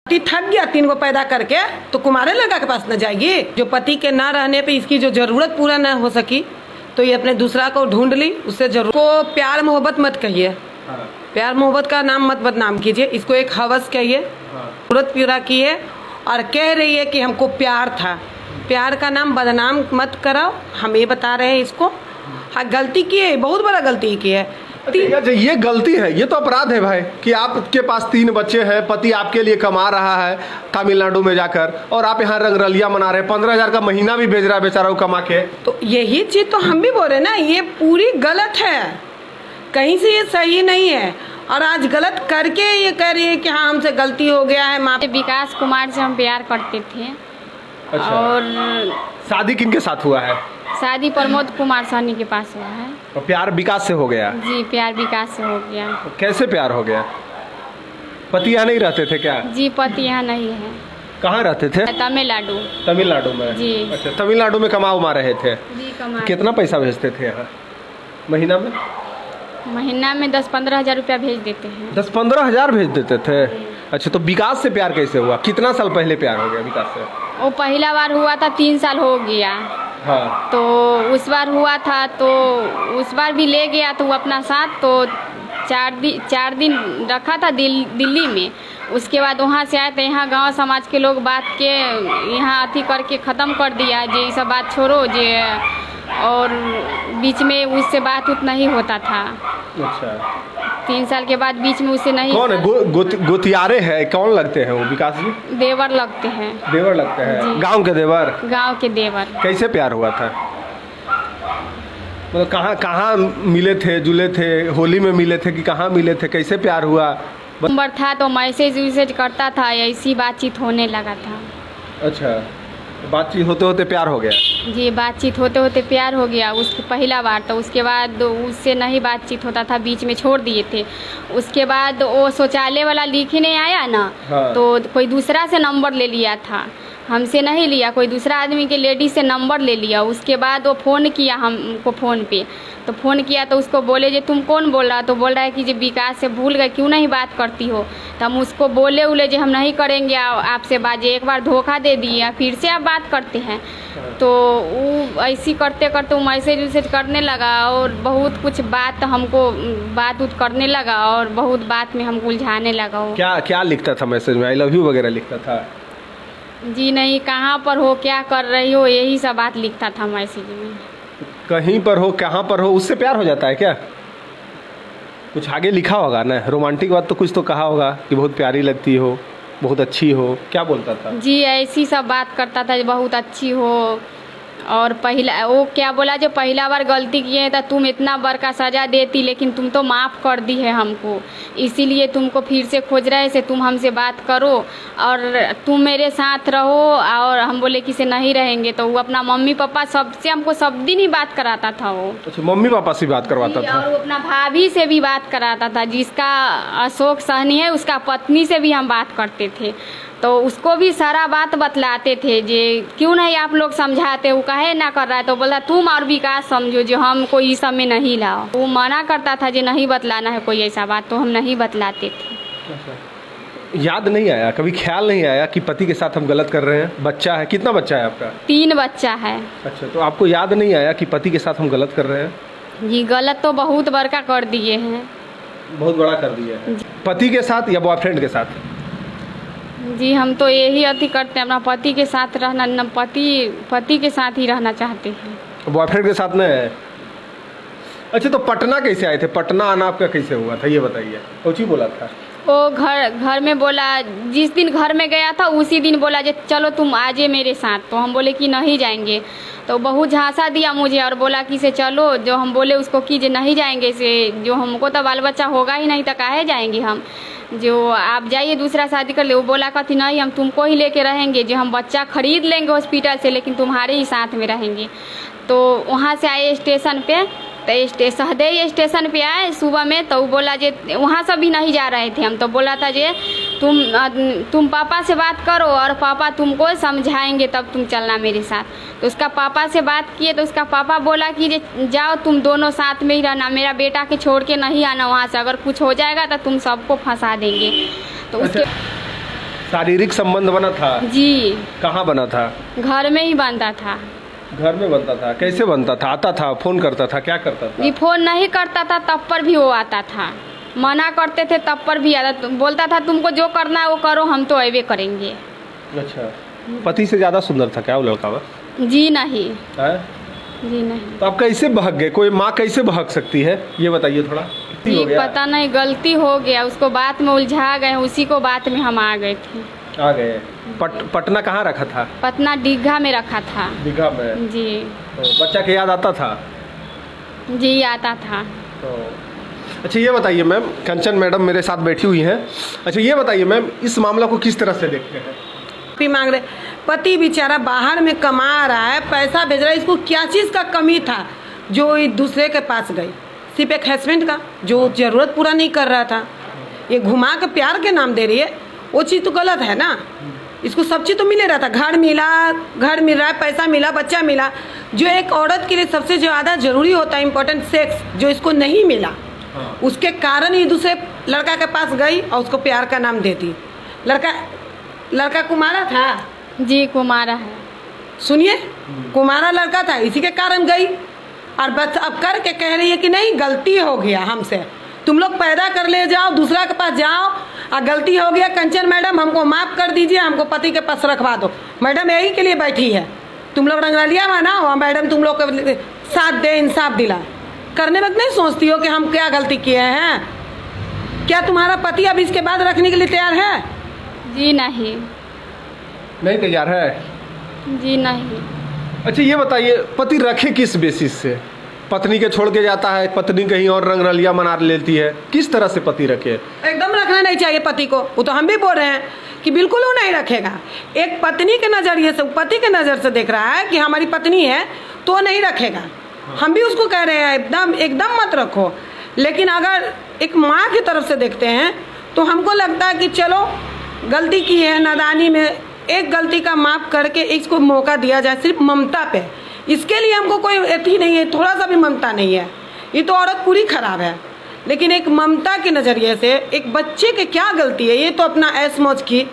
पति थक गया 3 को पैदा करके तो कुमारे लड़का के पास न जाएगी। जो पति के ना रहने पे इसकी जो जरूरत पूरा न हो सकी तो ये अपने दूसरा को ढूंढ ली। उससे जरूर को प्यार मोहब्बत मत कहिए। प्यार मोहब्बत का नाम मत बदनाम कीजिए। इसको एक हवस कहिए। जरूरत पूरा की है और कह रही है कि हमको प्यार था। प्यार का नाम बदनाम मत कराओ। हम ये बता रहे हैं इसको। हाँ, गलती की है, बहुत बड़ा गलती की है। ये गलती है, ये तो अपराध है भाई कि आपके पास 3 बच्चे हैं, पति आपके लिए कमा रहा है तमिलनाडु में जाकर और आप यहाँ रंगरलिया मना रहे हैं। 15,000 का महीना भी भेज रहा है बेचारा वो कमा के। तो यही चीज तो हम भी बोल रहे हैं ना, ये पूरी गलत है। कहीं से ये सही नहीं है और आज गलत करके ये कह रही है कि हाँ हमसे गलती हो गया है। माँ विकास कुमार से हम प्यार करते थे। अच्छा। और शादी किनके साथ हुआ है? शादी प्रमोद कुमार सहनी के पास हुआ है। और प्यार विकास से हो गया? जी, प्यार विकास से हो गया। कैसे प्यार हो गया? पति यहाँ नहीं रहते थे क्या? जी, पति यहाँ नहीं है। कहाँ रहते थे? तमिलनाडु। तमिलनाडु में? जी। अच्छा, तमिलनाडु में कमा उमा रहे थे? जी, कमा। कितना पैसा भेजते थे यहाँ महीना में? महीना में 10-15 हज़ार रुपया भेज देते हैं। 10-15 हज़ार भेज देते थे? अच्छा, तो विकास से प्यार कैसे हुआ? कितना साल पहले प्यार हो गया विकास से? वो पहला बार हुआ था 3 साल हो गया। हाँ। तो उस बार हुआ था तो उस बार भी ले गया तो वो अपना साथ तो 4 दिन रखा था दिल्ली में। उसके बाद वहाँ से आए तो यहाँ गांव समाज के लोग बात के यहाँ अथी करके ख़त्म कर दिया जे ये सब बात छोड़ो जे। और बीच में उससे बात उतना ही होता था। अच्छा। 3 साल के बाद बीच में उससे नहीं। कौन है? गोतियारे हैं? कौन लगते हैं वो विकास जी? देवर लगते हैं। देवर लगते हैं? गांव के देवर? गांव के देवर। कैसे प्यार हुआ था? मतलब कहाँ मिले थे, जुले थे? होली में मिले थे कि कहाँ मिले थे? कैसे प्यार हुआ? नंबर था तो मैसेज करता था, ऐसी बातचीत होने लगा था। अच्छा, बातचीत होते होते प्यार हो गया? जी, बातचीत होते होते प्यार हो गया उसकी पहला बार। तो उसके बाद उससे नहीं बातचीत होता था, बीच में छोड़ दिए थे। उसके बाद वो शौचालय वाला लिखने आया ना। हाँ। तो कोई दूसरा से नंबर ले लिया था, हमसे नहीं लिया, कोई दूसरा आदमी के लेडीज से नंबर ले लिया। उसके बाद वो फ़ोन किया हमको फ़ोन पे। तो फ़ोन किया तो उसको बोले जे तुम कौन बोल रहा? तो बोल रहा है कि जे विकास से भूल गए, क्यों नहीं बात करती हो? तो हम उसको बोले जे हम नहीं करेंगे आपसे बात। एक बात धोखा दे दिए, फिर से आप बात करते हैं। तो वो ऐसी करते करते वो मैसेज करने लगा और बहुत कुछ बात हमको बात करने लगा और बहुत बात में हमको उलझाने लगा। वो क्या लिखता था मैसेज में? आई लव यू वगैरह लिखता था? जी नहीं, कहाँ पर हो, क्या कर रही हो, यही सब बात लिखता था मैसेज में। कहीं पर हो, कहाँ पर हो, उससे प्यार हो जाता है क्या? कुछ आगे लिखा होगा ना, रोमांटिक बात तो कुछ तो कहा होगा कि बहुत प्यारी लगती हो, बहुत अच्छी हो। क्या बोलता था? जी, ऐसी सब बात करता था, बहुत अच्छी हो। और पहला वो क्या बोला, जो पहला बार गलती किए हैं तो तुम इतना बार का सज़ा देती, लेकिन तुम तो माफ़ कर दी है हमको, इसीलिए तुमको फिर से खोज रहे से तुम हमसे बात करो और तुम मेरे साथ रहो। और हम बोले कि से नहीं रहेंगे। तो वो अपना मम्मी पापा सबसे हमको सब दिन ही बात कराता था वो। अच्छा, मम्मी पापा से बात करवाता था? और वो अपना भाभी से भी बात कराता था, जिसका अशोक सहनी है उसका पत्नी से भी हम बात करते थे। तो उसको भी सारा बात बतलाते थे जे क्यों नहीं आप लोग समझाते, वो काहे ना कर रहा है? तो बोला तुम और विकास समझो जो हम कोई इस सब में नहीं लाओ। वो मना करता था जे नहीं बतलाना है कोई ऐसा बात, तो हम नहीं बतलाते थे। याद नहीं आया कभी, ख्याल नहीं आया कि पति के साथ हम गलत कर रहे हैं? बच्चा है? कितना बच्चा है आपका? 3 बच्चा है। अच्छा, तो आपको याद नहीं आया कि पति के साथ हम गलत कर रहे हैं? जी, गलत तो बहुत बड़का कर दिए हैं। बहुत बड़ा कर दिया है। पति के साथ या बॉयफ्रेंड के साथ? जी, हम तो यही अति करते हैं, अपना पति के साथ रहना, पति के साथ ही रहना चाहते हैं। बॉयफ्रेंड के साथ नहीं है? अच्छा, तो पटना कैसे आए थे? पटना आना आपका कैसे हुआ था ये बताइए। कुछ ही बोला था? वो घर में बोला, जिस दिन घर में गया था उसी दिन बोला जे चलो तुम आजे मेरे साथ। तो हम बोले कि नहीं जाएंगे। तो बहुत झांसा दिया मुझे और बोला कि से चलो। जो हम बोले उसको कि जे नहीं जाएंगे, से जो हमको तो बाल बच्चा होगा ही नहीं तो काहे जाएंगे हम, जो आप जाइए दूसरा शादी कर ले। वो बोला कहती नहीं, हम तुमको ही लेके रहेंगे, जो हम बच्चा खरीद लेंगे हॉस्पिटल से, लेकिन तुम्हारे ही साथ में रहेंगे। तो वहाँ से आए स्टेशन पे, तो सहदेई स्टेशन पे आए सुबह में। तो वो बोला जे वहाँ से भी नहीं जा रहे थे हम। तो बोला था जे तुम पापा से बात करो और पापा तुमको समझाएंगे तब तुम चलना मेरे साथ। तो उसका पापा से बात किए तो उसका पापा बोला कि जे जाओ तुम दोनों साथ में ही रहना, मेरा बेटा के छोड़ के नहीं आना वहाँ से, अगर कुछ हो जाएगा तो तुम सबको फंसा देंगे। तो उसके शारीरिक संबंध बना था? जी, कहाँ बना था? घर में ही बनता था। घर में बनता था? कैसे बनता था? आता था, फोन करता था, क्या करता था? जी, फोन नहीं करता था तब पर भी वो आता था, मना करते थे तब पर भी आता, बोलता था तुमको जो करना है वो करो, हम तो ऐवे करेंगे। अच्छा, पति से ज्यादा सुंदर था क्या वो लड़का? बस जी नहीं, है? जी नहीं। तो आप कैसे बहक गए? कोई माँ कैसे बहक सकती है, ये बताइए थोड़ा। जी पता नहीं, गलती हो गया, उसको बात में उलझा गए, उसी को बात में हम आ गए थे। आ गए। पटना कहाँ रखा था? पटना दीघा में रखा था। दीघा में? जी। तो बच्चा के याद आता था? जी आता था। तो अच्छा ये बताइए मैम, कंचन मैडम मेरे साथ बैठी हुई हैं। अच्छा ये बताइए मैम, इस मामला को किस तरह से देखते हैं? भी मांग रहे, पति बेचारा बाहर में कमा रहा है, पैसा भेज रहा है, इसको क्या चीज़ का कमी था जो एक दूसरे के पास गई? सिर्फ एक हस्बैंड का जो ज़रूरत पूरा नहीं कर रहा था, ये घुमा के प्यार के नाम दे रही है, वो चीज़ तो गलत है ना। इसको सब चीज़ तो मिले रहा था, घर मिल रहा है, पैसा मिला, बच्चा मिला। जो एक औरत के लिए सबसे ज़्यादा ज़रूरी होता है इम्पोर्टेंट, सेक्स, जो इसको नहीं मिला, उसके कारण ही दूसरे लड़का के पास गई और उसको प्यार का नाम देती। लड़का कुमारा था? जी कुमारा है। सुनिए, कुमारा लड़का था, इसी के कारण गई, और बस अब करके कह रही है कि नहीं गलती हो गया हमसे, तुम लोग पैदा कर ले जाओ, दूसरा के पास जाओ, और गलती हो गया कंचन मैडम हमको माफ़ कर दीजिए, हमको पति के पास रखवा दो। मैडम यही के लिए बैठी है, तुम लोग रंगरलिया बनाओ, मैडम तुम लोग को साथ दे, इंसाफ दिला। करने वक्त नहीं सोचती हो कि हम क्या गलती किए हैं? क्या तुम्हारा पति अब इसके बाद रखने के लिए तैयार है? जी नहीं। नहीं तैयार है? जी नहीं। अच्छा ये बताइए, पति रखे किस बेसिस से? पत्नी के छोड़ के जाता है, पत्नी कहीं और रंगरलिया मना लेती है, किस तरह से पति रखे? एकदम रखना नहीं चाहिए पति को, वो तो हम भी बोल रहे हैं कि बिल्कुल वो नहीं रखेगा। एक पत्नी के नज़रिए से, पति के नज़र से देख रहा है कि हमारी पत्नी है तो नहीं रखेगा। हम भी उसको कह रहे हैं एकदम मत रखो, लेकिन अगर एक माँ की तरफ से देखते हैं तो हमको लगता है कि चलो गलती की है, नादानी में एक गलती का माफ़ करके इसको मौका दिया जाए, सिर्फ ममता पे। इसके लिए हमको कोई अथी नहीं है, थोड़ा सा भी ममता नहीं है, ये तो औरत पूरी खराब है। लेकिन एक ममता के नज़रिए से एक बच्चे की क्या गलती है? ये तो अपना ऐश मौज की,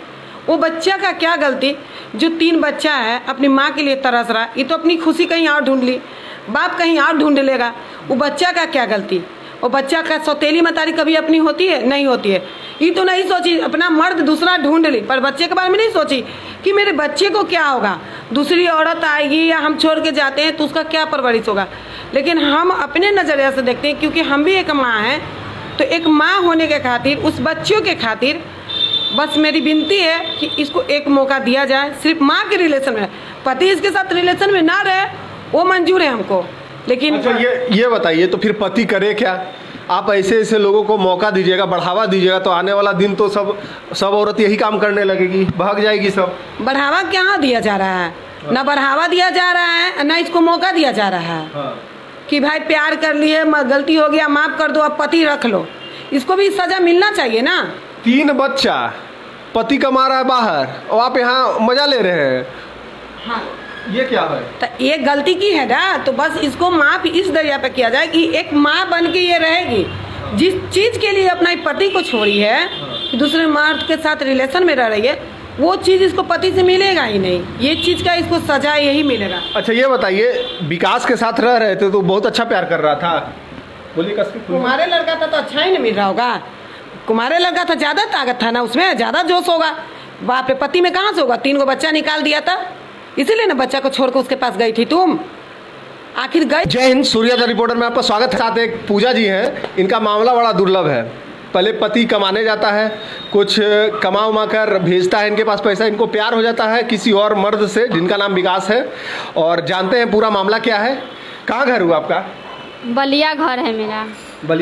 वो बच्चा का क्या गलती? जो 3 बच्चा है, अपनी माँ के लिए तरस रहा, ये तो अपनी खुशी कहीं और ढूंढ ली, बाप कहीं और ढूंढ लेगा, वो बच्चा का क्या गलती? वो बच्चा का सौतेली मतारी कभी अपनी होती है? नहीं होती है। ये तो नहीं सोची अपना मर्द दूसरा ढूंढ ली, पर बच्चे के बारे में नहीं सोची कि मेरे बच्चे को क्या होगा, दूसरी औरत आएगी या हम छोड़ के जाते हैं तो उसका क्या परवरिश होगा। लेकिन हम अपने नज़रिए से देखते हैं, क्योंकि हम भी एक माँ हैं, तो एक माँ होने के खातिर, उस बच्चों के खातिर बस मेरी विनती है कि इसको एक मौका दिया जाए। सिर्फ माँ के रिलेशन में, पति इसके साथ रिलेशन में ना रहे वो मंजूर है हमको, लेकिन अच्छा ये बताइए, तो फिर पति करे क्या? आप ऐसे लोगों को मौका दीजिएगा, बढ़ावा दीजिएगा, तो आने वाला दिन तो सब औरत यही काम करने लगेगी, भाग जाएगी सब। बढ़ावा क्या दिया जा रहा है? ना बढ़ावा दिया जा रहा है, ना इसको मौका दिया जा रहा है। हाँ। कि भाई प्यार कर लिए, गलती हो गया, माफ़ कर दो, अब पति रख लो, इसको भी सज़ा मिलना चाहिए ना। 3 बच्चा, पति कमा रहा है बाहर और आप यहाँ मजा ले रहे हैं। हाँ, ये क्या है? तो ये गलती की है ना, तो बस इसको माफ़ इस दरिया पे किया जाए कि एक माँ बन के ये रहेगी, जिस चीज़ के लिए अपना पति को छोड़ी है, दूसरे मर्द के साथ रिलेशन में रह रही है, वो चीज़ इसको पति से मिलेगा ही नहीं, ये चीज़ का इसको सजा यही मिलेगा। अच्छा ये बताइए, विकास के साथ रह रहे थे तो बहुत अच्छा प्यार कर रहा था, बोलिए कसके। कुमारे लड़का था तो अच्छा ही नहीं मिल रहा होगा, कुमारे लड़का था, ज़्यादा ताकत था ना उसमें, ज़्यादा जोश होगा। बाप रे, पति में कहाँ से होगा? 3 बच्चा निकाल दिया था, इसीलिए ना बच्चा को छोड़कर उसके पास गई थी तुम, आखिर गई। जय हिंद, सूर्योदय रिपोर्टर में आपका स्वागत है। साथ एक पूजा जी हैं, इनका मामला बड़ा दुर्लभ है। पहले पति कमाने जाता है, कुछ कमा उमा कर भेजता है इनके पास पैसा, इनको प्यार हो जाता है किसी और मर्द से जिनका नाम विकास है, और जानते हैं पूरा मामला क्या है। कहाँ घर हुआ आपका? बलिया घर है मेरा। बलिया